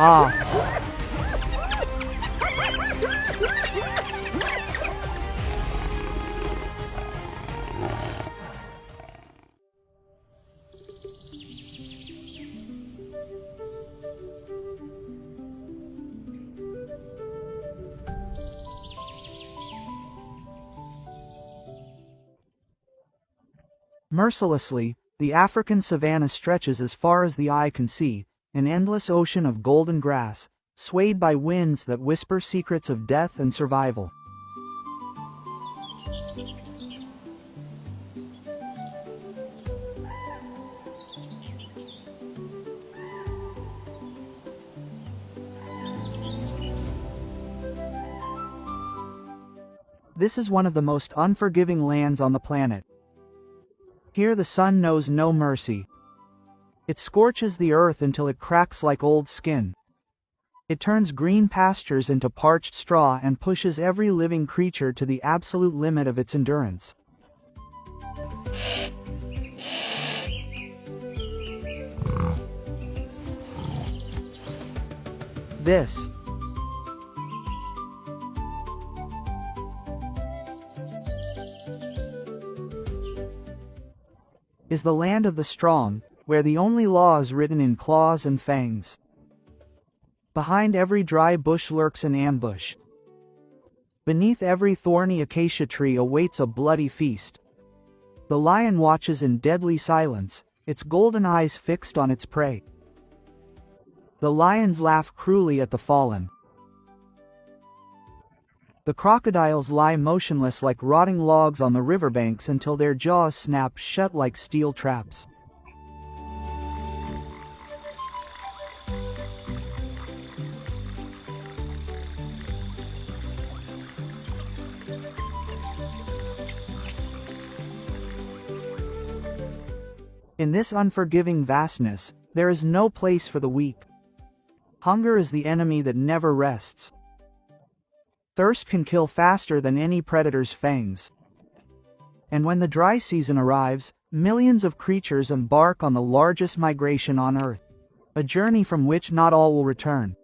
Ah. Mercilessly, the African savanna stretches as far as the eye can see, an endless ocean of golden grass, swayed by winds that whisper secrets of death and survival. This is one of the most unforgiving lands on the planet. Here the sun knows no mercy. It scorches the earth until it cracks like old skin. It turns green pastures into parched straw and pushes every living creature to the absolute limit of its endurance. This is the land of the strong, where the only law is written in claws and fangs. Behind every dry bush lurks an ambush. Beneath every thorny acacia tree awaits a bloody feast. The lion watches in deadly silence, its golden eyes fixed on its prey. The lions laugh cruelly at the fallen. The crocodiles lie motionless like rotting logs on the riverbanks until their jaws snap shut like steel traps. In this unforgiving vastness, there is no place for the weak. Hunger is the enemy that never rests. Thirst can kill faster than any predator's fangs. And when the dry season arrives, millions of creatures embark on the largest migration on Earth, a journey from which not all will return.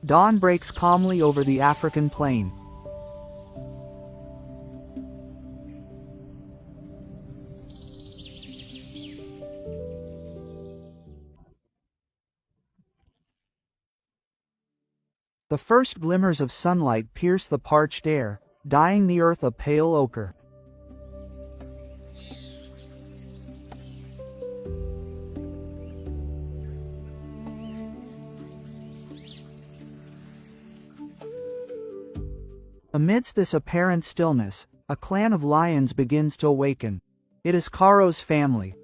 Dawn breaks calmly over the African plain. The first glimmers of sunlight pierce the parched air, dyeing the earth a pale ochre. Amidst this apparent stillness, a clan of lions begins to awaken. It is Karo's family.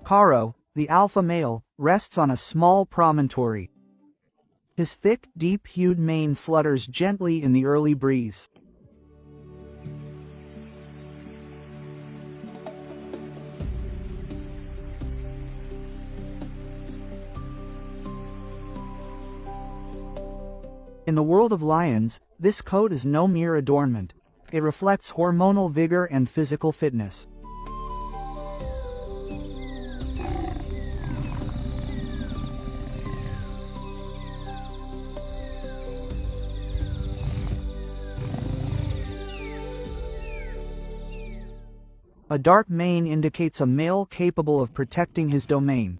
Karo, the alpha male, rests on a small promontory. His thick, deep-hued mane flutters gently in the early breeze. In the world of lions, this coat is no mere adornment. It reflects hormonal vigor and physical fitness. A dark mane indicates a male capable of protecting his domain.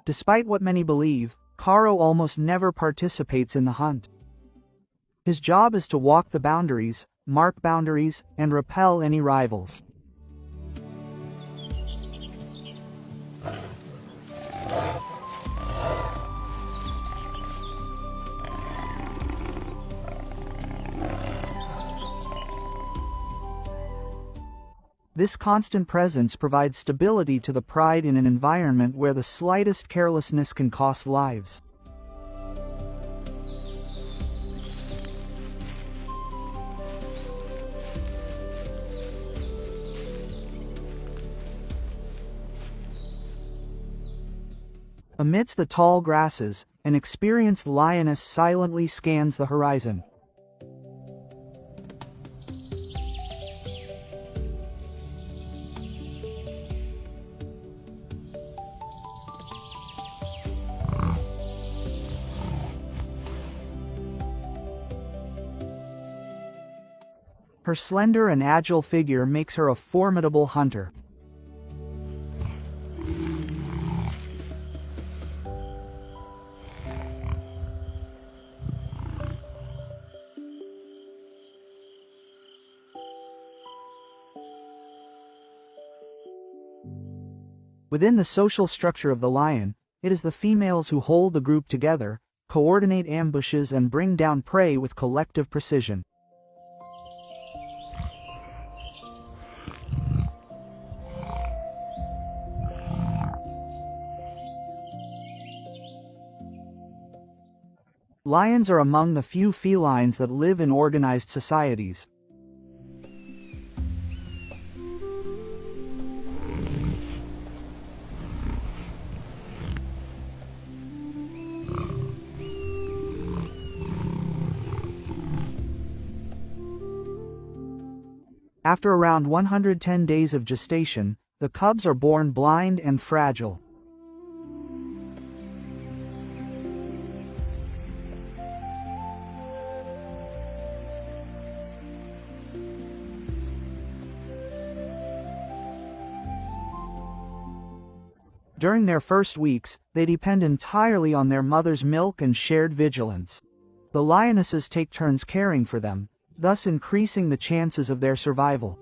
Despite what many believe, Karo almost never participates in the hunt. His job is to walk the boundaries, mark boundaries, and repel any rivals. This constant presence provides stability to the pride in an environment where the slightest carelessness can cost lives. Amidst the tall grasses, an experienced lioness silently scans the horizon. Her slender and agile figure makes her a formidable hunter. Within the social structure of the lion, it is the females who hold the group together, coordinate ambushes, and bring down prey with collective precision. Lions are among the few felines that live in organized societies. After around 110 days of gestation, the cubs are born blind and fragile. During their first weeks, they depend entirely on their mother's milk and shared vigilance. The lionesses take turns caring for them, thus increasing the chances of their survival.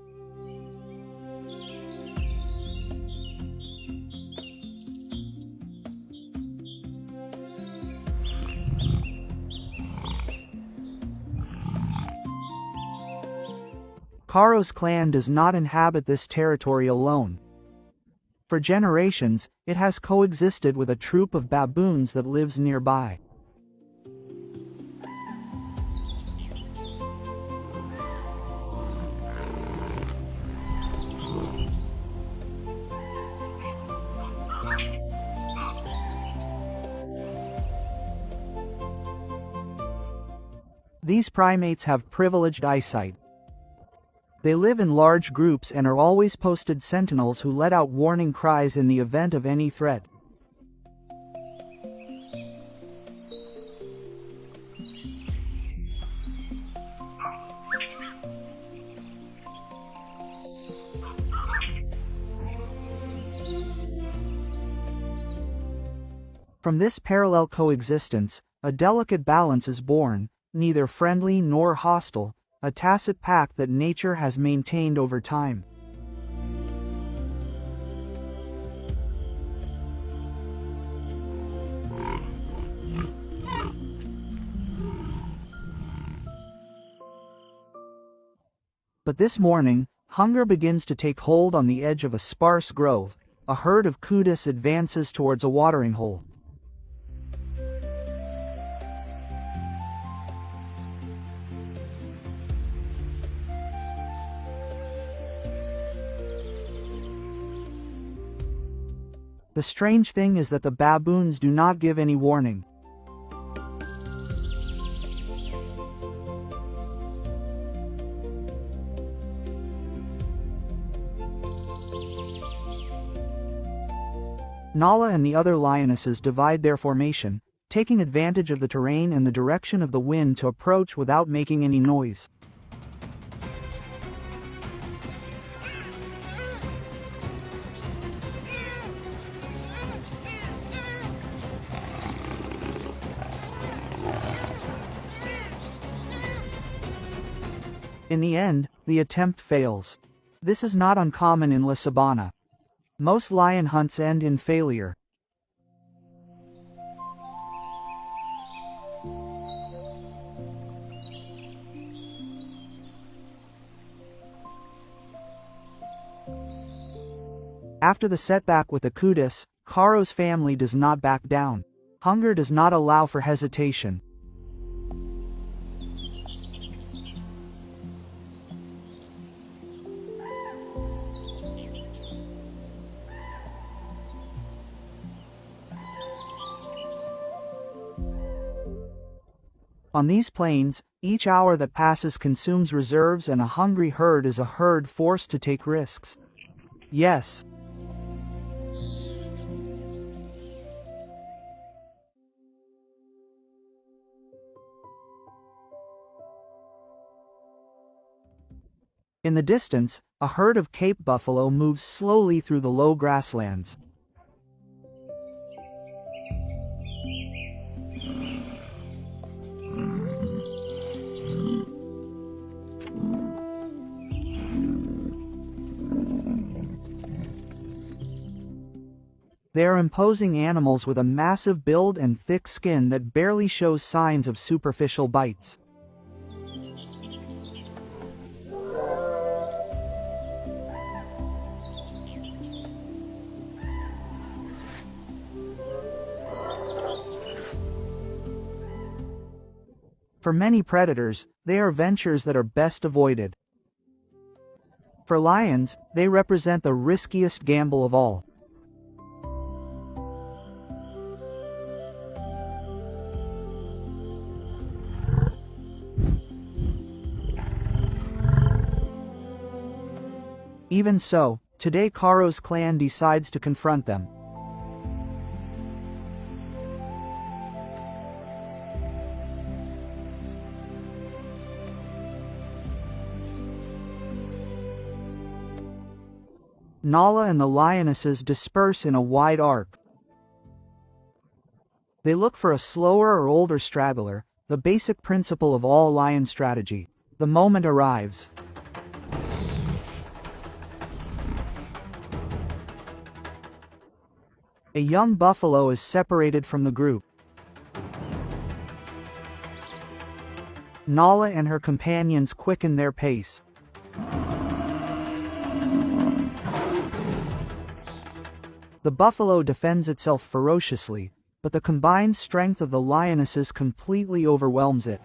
Karo's clan does not inhabit this territory alone. For generations, it has coexisted with a troop of baboons that lives nearby. These primates have privileged eyesight. They live in large groups and are always posted sentinels who let out warning cries in the event of any threat. From this parallel coexistence, a delicate balance is born, neither friendly nor hostile, a tacit pact that nature has maintained over time. But this morning, hunger begins to take hold on the edge of a sparse grove. A herd of kudu advances towards a watering hole. The strange thing is that the baboons do not give any warning. Nala and the other lionesses divide their formation, taking advantage of the terrain and the direction of the wind to approach without making any noise. In the end, the attempt fails. This is not uncommon in La Sabana. Most lion hunts end in failure. After the setback with the kudos, Caro's family does not back down. Hunger does not allow for hesitation. On these plains, each hour that passes consumes reserves, and a hungry herd is a herd forced to take risks. Yes. In the distance, a herd of Cape buffalo moves slowly through the low grasslands. They are imposing animals with a massive build and thick skin that barely shows signs of superficial bites. For many predators, they are ventures that are best avoided. For lions, they represent the riskiest gamble of all. Even so, today Caro's clan decides to confront them. Nala and the lionesses disperse in a wide arc. They look for a slower or older straggler, the basic principle of all lion strategy. The moment arrives. A young buffalo is separated from the group. Nala and her companions quicken their pace. The buffalo defends itself ferociously, but the combined strength of the lionesses completely overwhelms it.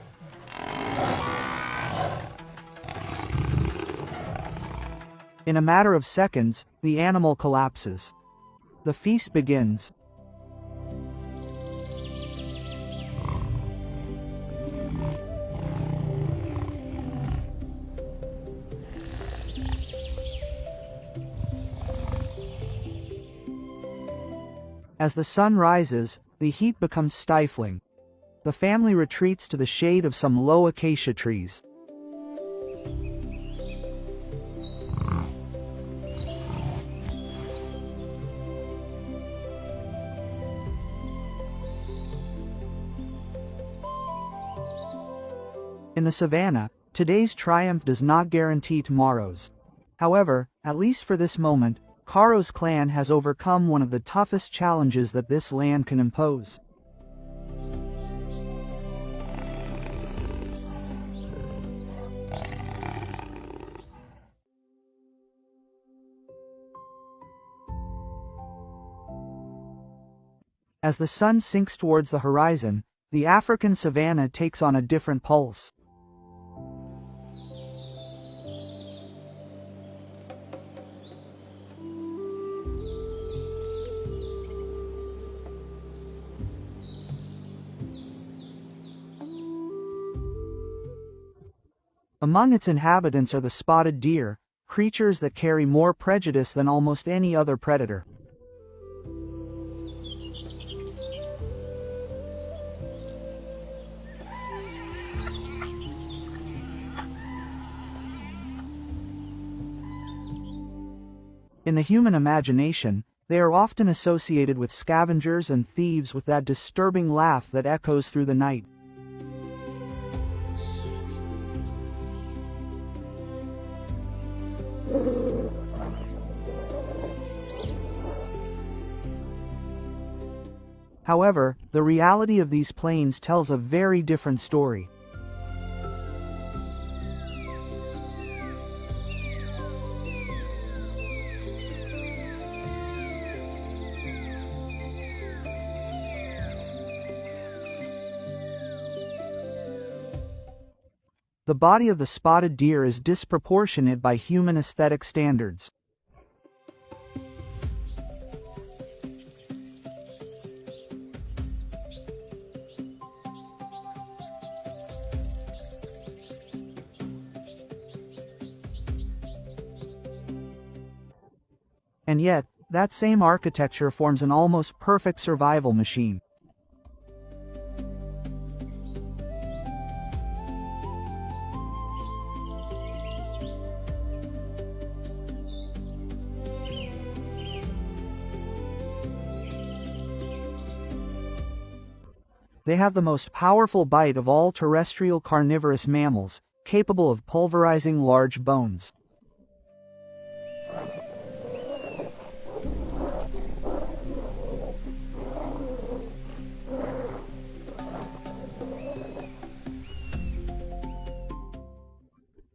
In a matter of seconds, the animal collapses. The feast begins. As the sun rises, the heat becomes stifling. The family retreats to the shade of some low acacia trees. In the savannah, today's triumph does not guarantee tomorrow's. However, at least for this moment, Caro's clan has overcome one of the toughest challenges that this land can impose. As the sun sinks towards the horizon, the African savanna takes on a different pulse. Among its inhabitants are the spotted deer, creatures that carry more prejudice than almost any other predator. In the human imagination, they are often associated with scavengers and thieves with that disturbing laugh that echoes through the night. However, the reality of these plains tells a very different story. The body of the spotted deer is disproportionate by human aesthetic standards. And yet, that same architecture forms an almost perfect survival machine. They have the most powerful bite of all terrestrial carnivorous mammals, capable of pulverizing large bones.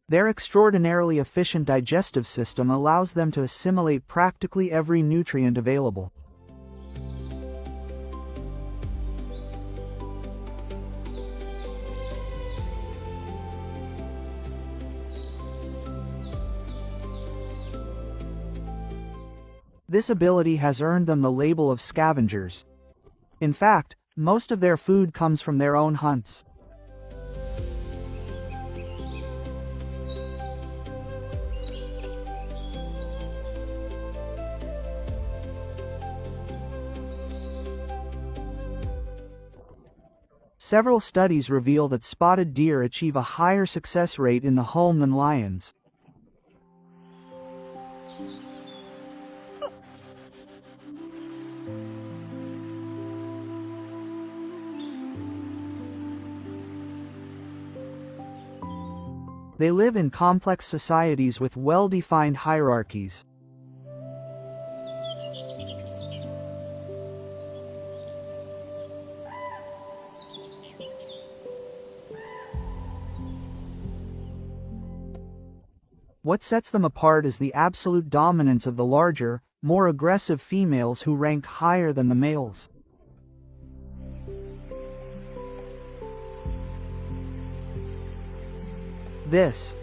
Their extraordinarily efficient digestive system allows them to assimilate practically every nutrient available. This ability has earned them the label of scavengers. In fact, most of their food comes from their own hunts. Several studies reveal that spotted deer achieve a higher success rate in the home than lions. They live in complex societies with well-defined hierarchies. What sets them apart is the absolute dominance of the larger, more aggressive females who rank higher than the males. This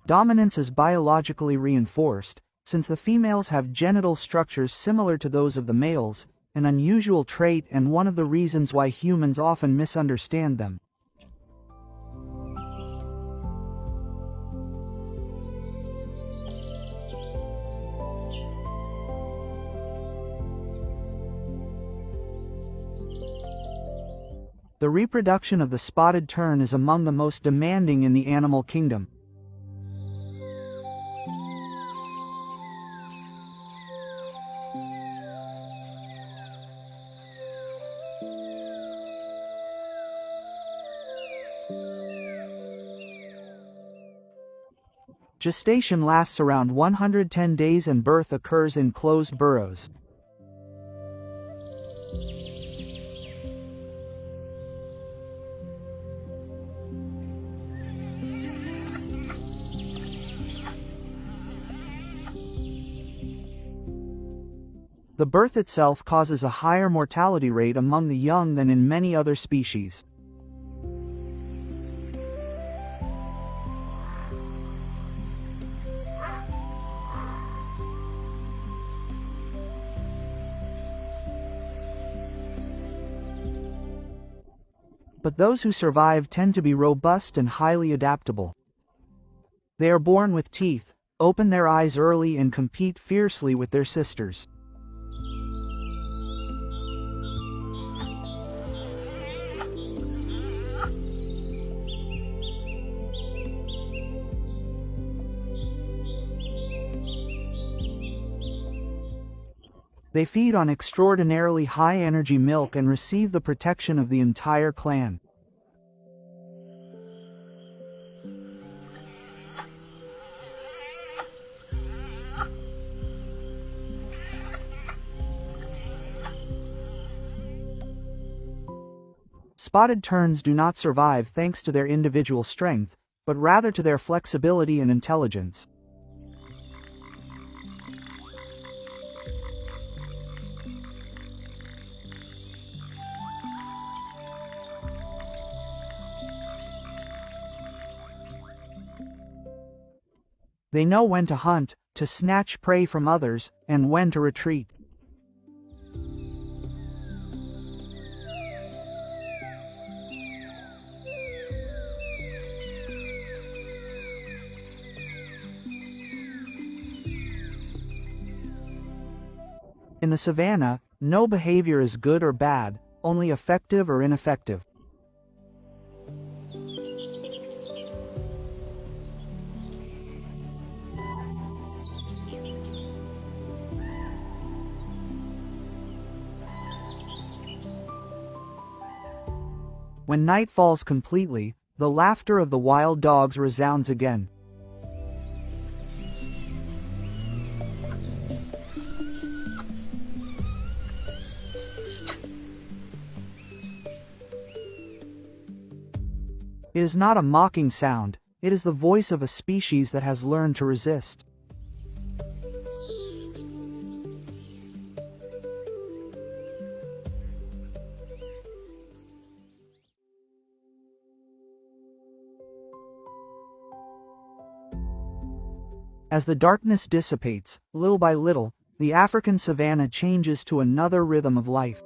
dominance is biologically reinforced, since the females have genital structures similar to those of the males, an unusual trait and one of the reasons why humans often misunderstand them. The reproduction of the spotted tern is among the most demanding in the animal kingdom. Gestation lasts around 110 days and birth occurs in closed burrows. The birth itself causes a higher mortality rate among the young than in many other species. But those who survive tend to be robust and highly adaptable. They are born with teeth, open their eyes early and compete fiercely with their sisters. They feed on extraordinarily high-energy milk and receive the protection of the entire clan. Spotted terns do not survive thanks to their individual strength, but rather to their flexibility and intelligence. They know when to hunt, to snatch prey from others, and when to retreat. In the savanna, no behavior is good or bad, only effective or ineffective. When night falls completely, the laughter of the wild dogs resounds again. It is not a mocking sound, it is the voice of a species that has learned to resist. As the darkness dissipates, little by little, the African savanna changes to another rhythm of life.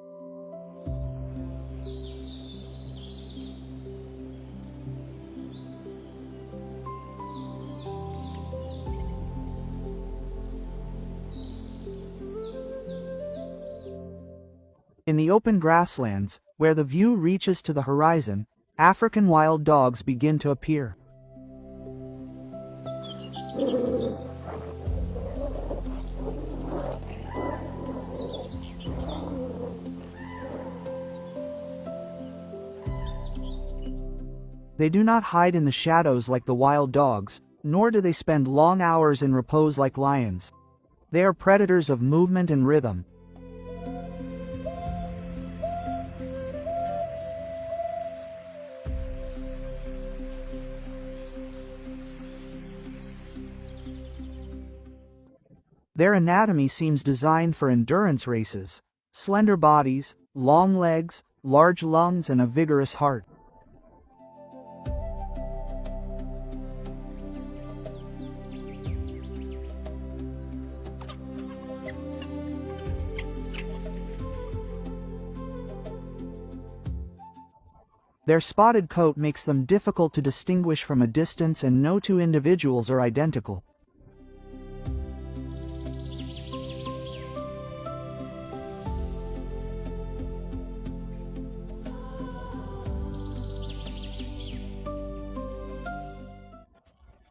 In the open grasslands, where the view reaches to the horizon, African wild dogs begin to appear. They do not hide in the shadows like the wild dogs, nor do they spend long hours in repose like lions. They are predators of movement and rhythm. Their anatomy seems designed for endurance races: slender bodies, long legs, large lungs, and a vigorous heart. Their spotted coat makes them difficult to distinguish from a distance, and no two individuals are identical.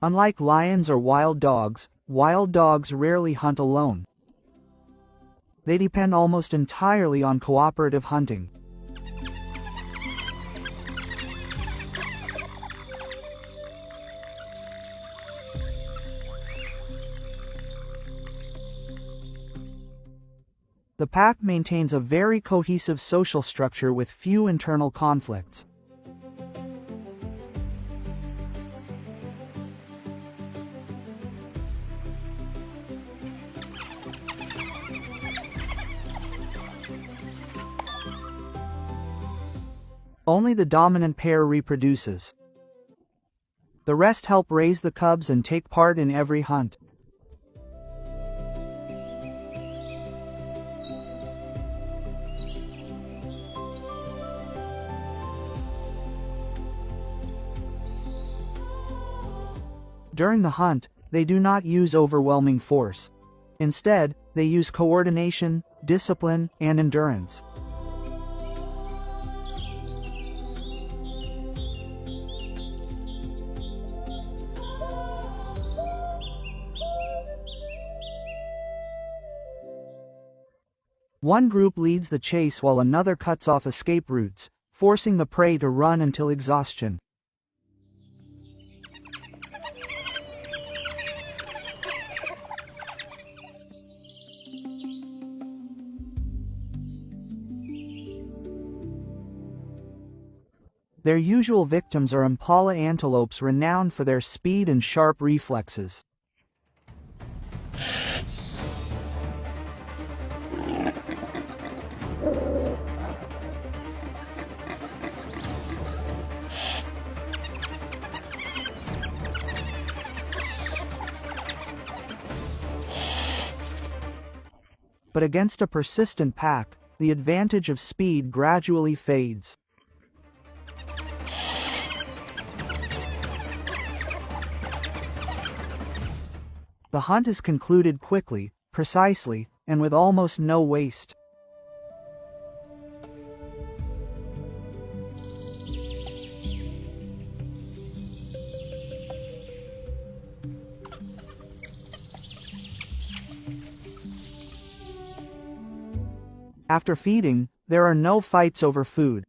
Unlike lions or wild dogs rarely hunt alone. They depend almost entirely on cooperative hunting. The pack maintains a very cohesive social structure with few internal conflicts. Only the dominant pair reproduces. The rest help raise the cubs and take part in every hunt. During the hunt, they do not use overwhelming force. Instead, they use coordination, discipline, and endurance. One group leads the chase while another cuts off escape routes, forcing the prey to run until exhaustion. Their usual victims are impala antelopes renowned for their speed and sharp reflexes. But against a persistent pack, the advantage of speed gradually fades. The hunt is concluded quickly, precisely, and with almost no waste. After feeding, there are no fights over food.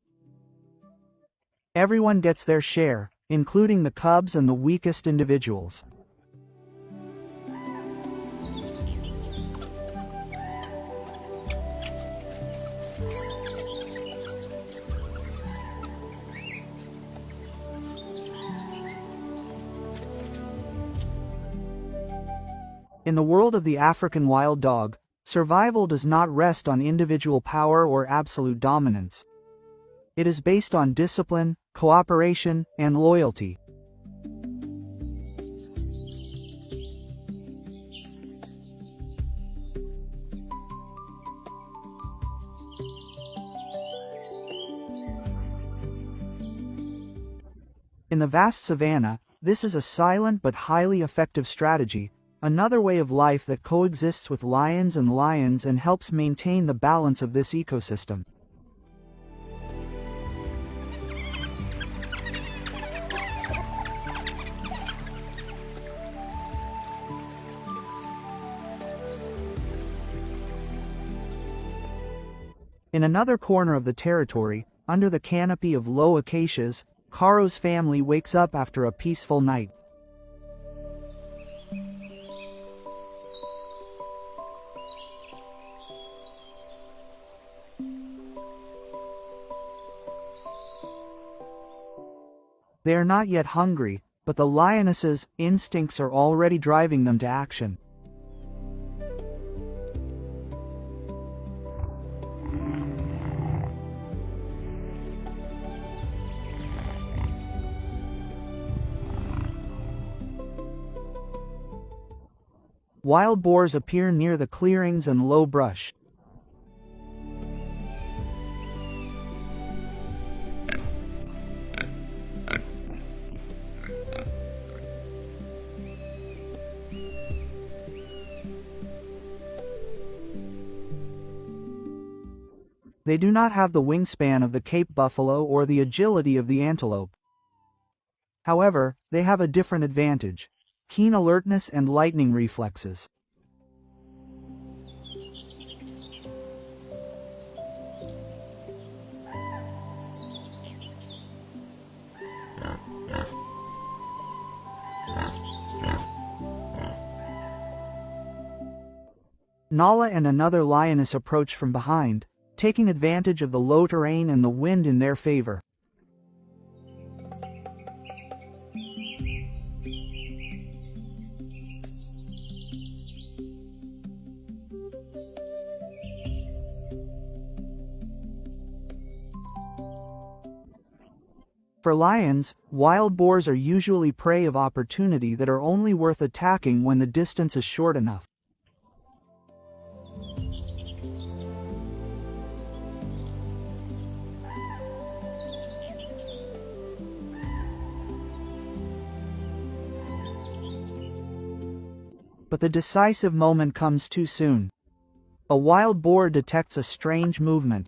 Everyone gets their share, including the cubs and the weakest individuals. In the world of the African wild dog, survival does not rest on individual power or absolute dominance. It is based on discipline, cooperation, and loyalty. In the vast savanna, this is a silent but highly effective strategy, another way of life that coexists with lions and helps maintain the balance of this ecosystem. In another corner of the territory, under the canopy of low acacias, Karo's family wakes up after a peaceful night. They are not yet hungry, but the lioness's instincts are already driving them to action. Wild boars appear near the clearings and low brush. They do not have the wingspan of the Cape buffalo or the agility of the antelope. However, they have a different advantage: keen alertness and lightning reflexes. Nala and another lioness approach from behind, taking advantage of the low terrain and the wind in their favor. For lions, wild boars are usually prey of opportunity that are only worth attacking when the distance is short enough. But the decisive moment comes too soon. A wild boar detects a strange movement.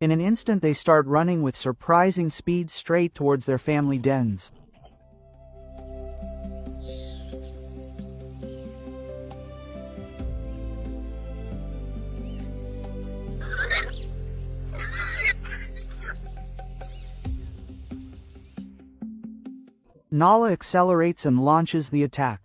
In an instant they start running with surprising speed straight towards their family dens. Nala accelerates and launches the attack.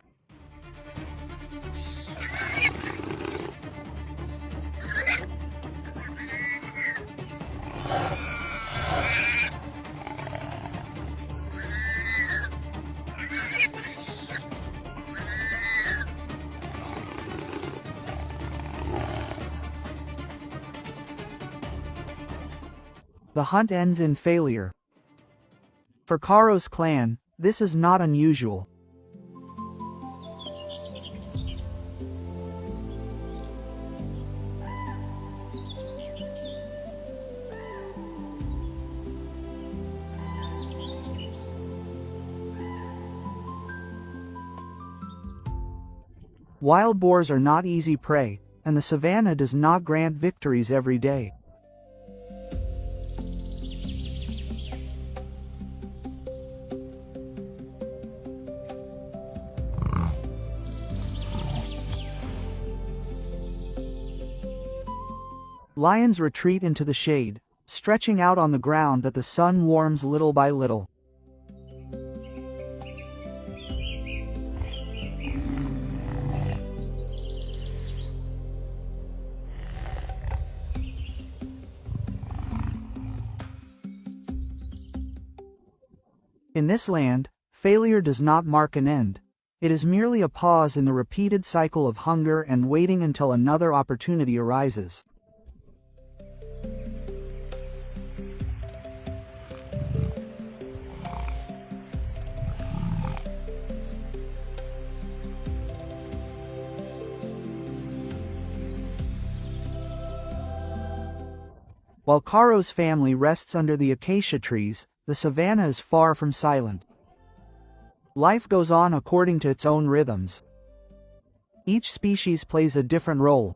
The hunt ends in failure. For Karo's clan, this is not unusual. Wild boars are not easy prey, and the savanna does not grant victories every day. Lions retreat into the shade, stretching out on the ground that the sun warms little by little. In this land, failure does not mark an end. It is merely a pause in the repeated cycle of hunger and waiting until another opportunity arises. While Karo's family rests under the acacia trees, the savanna is far from silent. Life goes on according to its own rhythms. Each species plays a different role.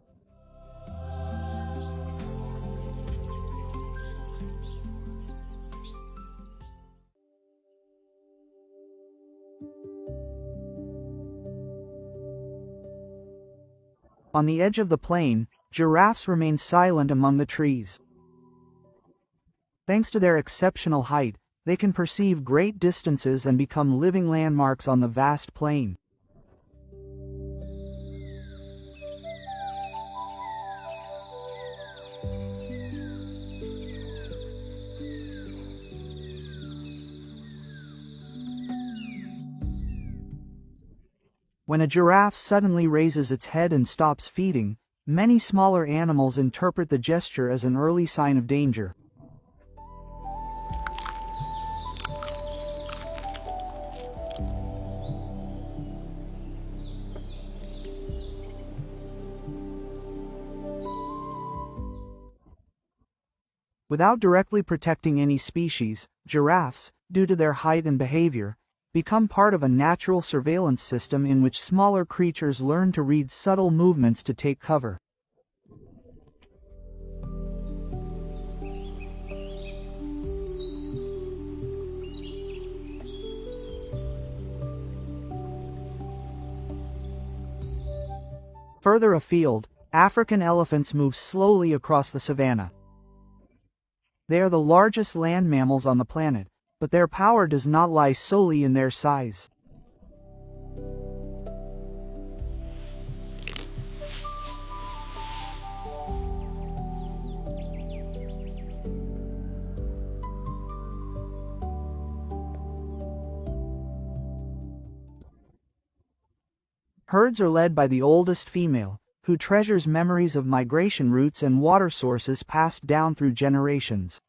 On the edge of the plain, giraffes remain silent among the trees. Thanks to their exceptional height, they can perceive great distances and become living landmarks on the vast plain. When a giraffe suddenly raises its head and stops feeding, many smaller animals interpret the gesture as an early sign of danger. Without directly protecting any species, giraffes, due to their height and behavior, become part of a natural surveillance system in which smaller creatures learn to read subtle movements to take cover. Further afield, African elephants move slowly across the savanna. They are the largest land mammals on the planet, but their power does not lie solely in their size. Herds are led by the oldest female, who treasures memories of migration routes and water sources passed down through generations.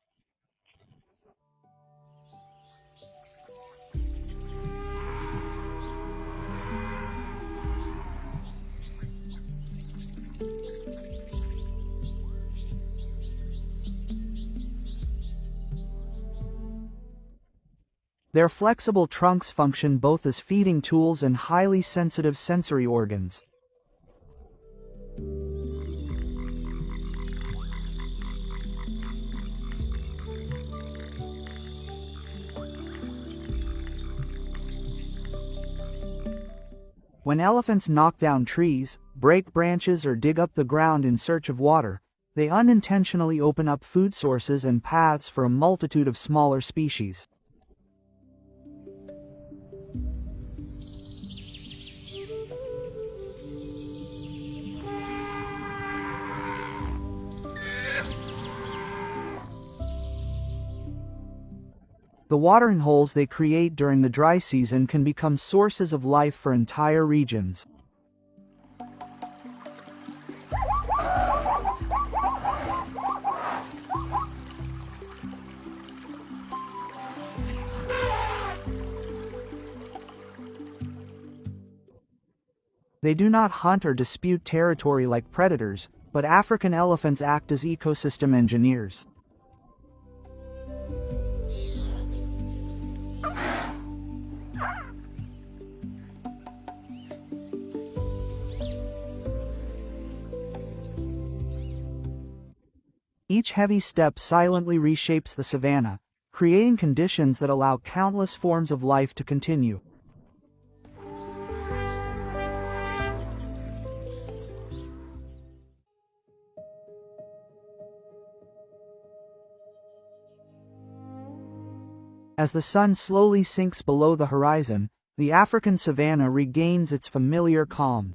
Their flexible trunks function both as feeding tools and highly sensitive sensory organs. When elephants knock down trees, break branches or dig up the ground in search of water, they unintentionally open up food sources and paths for a multitude of smaller species. The watering holes they create during the dry season can become sources of life for entire regions. They do not hunt or dispute territory like predators, but African elephants act as ecosystem engineers. Each heavy step silently reshapes the savanna, creating conditions that allow countless forms of life to continue. As the sun slowly sinks below the horizon, the African savanna regains its familiar calm.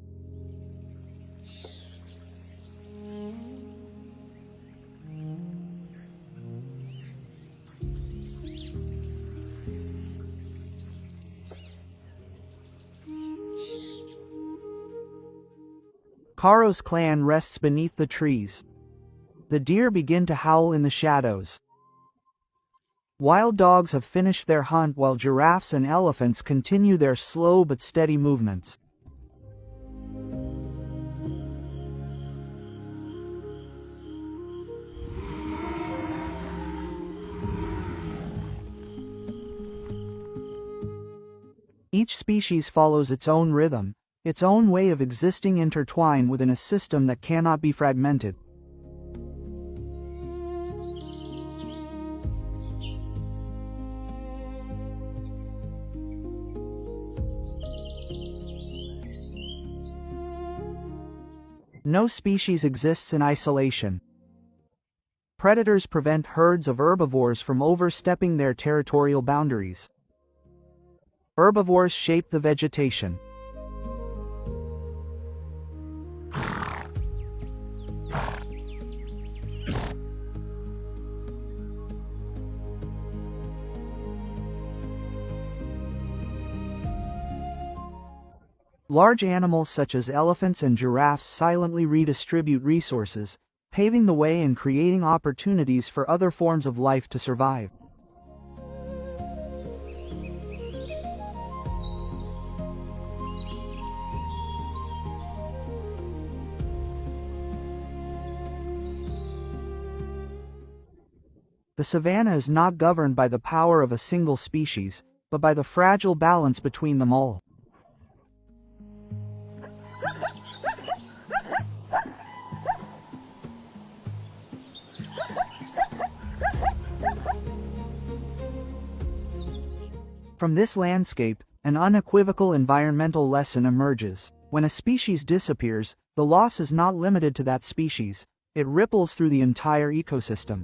Karo's clan rests beneath the trees. The deer begin to howl in the shadows. Wild dogs have finished their hunt while giraffes and elephants continue their slow but steady movements. Each species follows its own rhythm, its own way of existing intertwined within a system that cannot be fragmented. No species exists in isolation. Predators prevent herds of herbivores from overstepping their territorial boundaries. Herbivores shape the vegetation. Large animals such as elephants and giraffes silently redistribute resources, paving the way and creating opportunities for other forms of life to survive. The savanna is not governed by the power of a single species, but by the fragile balance between them all. From this landscape, an unequivocal environmental lesson emerges. When a species disappears, the loss is not limited to that species, it ripples through the entire ecosystem.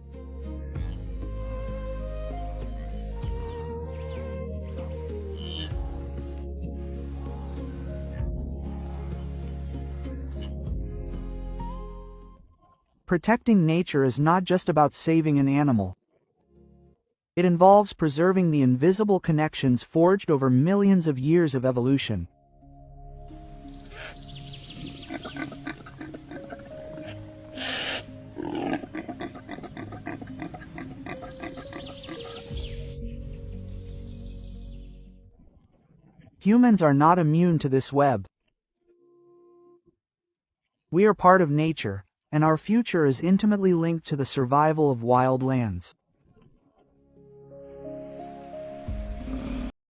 Protecting nature is not just about saving an animal. It involves preserving the invisible connections forged over millions of years of evolution. Humans are not immune to this web. We are part of nature, and our future is intimately linked to the survival of wild lands.